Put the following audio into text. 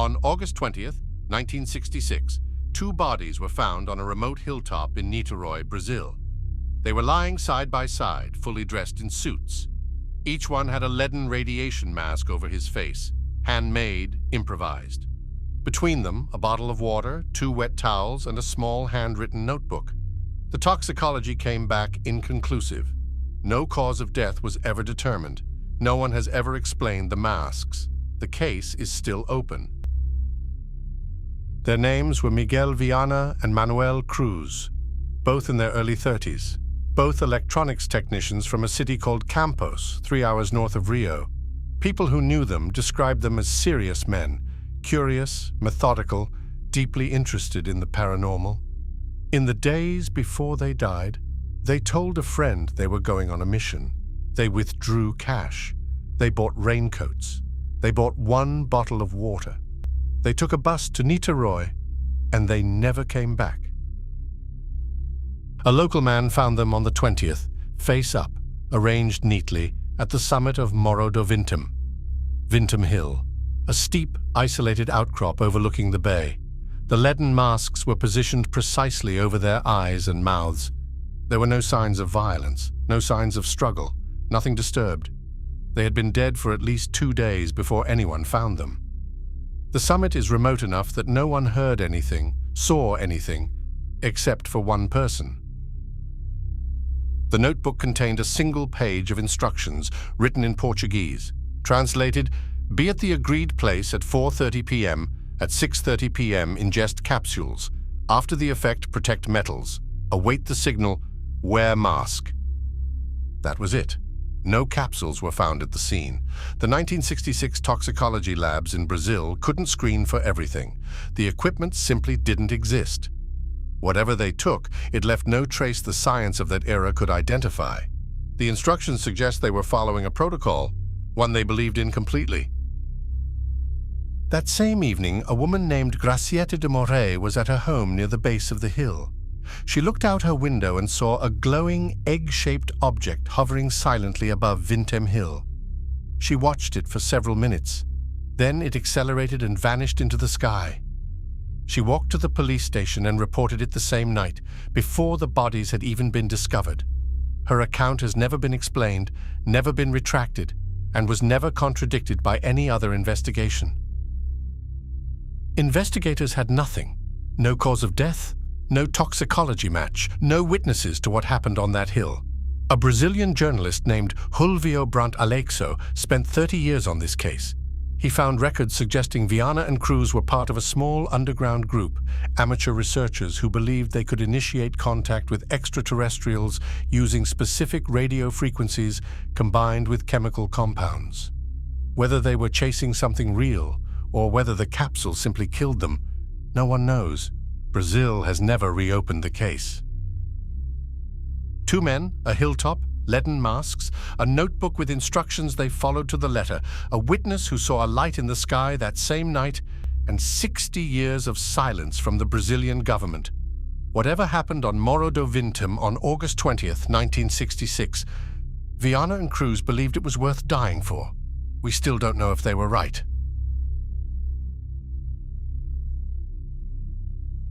On August 20th, 1966, two bodies were found on a remote hilltop in Niterói, Brazil. They were lying side by side, fully dressed in suits. Each one had a leaden radiation mask over his face, handmade, improvised. Between them, a bottle of water, two wet towels, and a small handwritten notebook. The toxicology came back inconclusive. No cause of death was ever determined. No one has ever explained the masks. The case is still open. Their names were Miguel Viana and Manoel Cruz, both in their early 30s, both electronics technicians from a city called Campos, 3 hours north of Rio. People who knew them described them as serious men, curious, methodical, deeply interested in the paranormal. In the days before they died, they told a friend they were going on a mission. They withdrew cash. They bought raincoats. They bought one bottle of water. They took a bus to Niterói, and they never came back. A local man found them on the 20th, face up, arranged neatly, at the summit of Morro do Vintém. Vintém Hill, a steep, isolated outcrop overlooking the bay. The leaden masks were positioned precisely over their eyes and mouths. There were no signs of violence, no signs of struggle, nothing disturbed. They had been dead for at least 2 days before anyone found them. The summit is remote enough that no one heard anything, saw anything, except for one person. The notebook contained a single page of instructions written in Portuguese, translated, "Be at the agreed place at 4:30 p.m. At 6:30 p.m. ingest capsules. After the effect, protect metals. Await the signal, wear mask." That was it. No capsules were found at the scene. The 1966 toxicology labs in Brazil couldn't screen for everything. The equipment simply didn't exist. Whatever they took, it left no trace the science of that era could identify. The instructions suggest they were following a protocol, one they believed in completely. That same evening, a woman named Gracieta de Morro was at her home near the base of the hill. She looked out her window and saw a glowing, egg-shaped object hovering silently above Vintém Hill. She watched it for several minutes. Then it accelerated and vanished into the sky. She walked to the police station and reported it the same night, before the bodies had even been discovered. Her account has never been explained, never been retracted, and was never contradicted by any other investigation. Investigators had nothing. No cause of death, no toxicology match, no witnesses to what happened on that hill. A Brazilian journalist named Julio Brant Aleixo spent 30 years on this case. He found records suggesting Viana and Cruz were part of a small underground group, amateur researchers who believed they could initiate contact with extraterrestrials using specific radio frequencies combined with chemical compounds. Whether they were chasing something real, or whether the capsule simply killed them, no one knows. Brazil has never reopened the case. 2 men, a hilltop, leaden masks, a notebook with instructions they followed to the letter, a witness who saw a light in the sky that same night, and 60 years of silence from the Brazilian government. Whatever happened on Morro do Vintém on August 20th, 1966, Viana and Cruz believed it was worth dying for. We still don't know if they were right.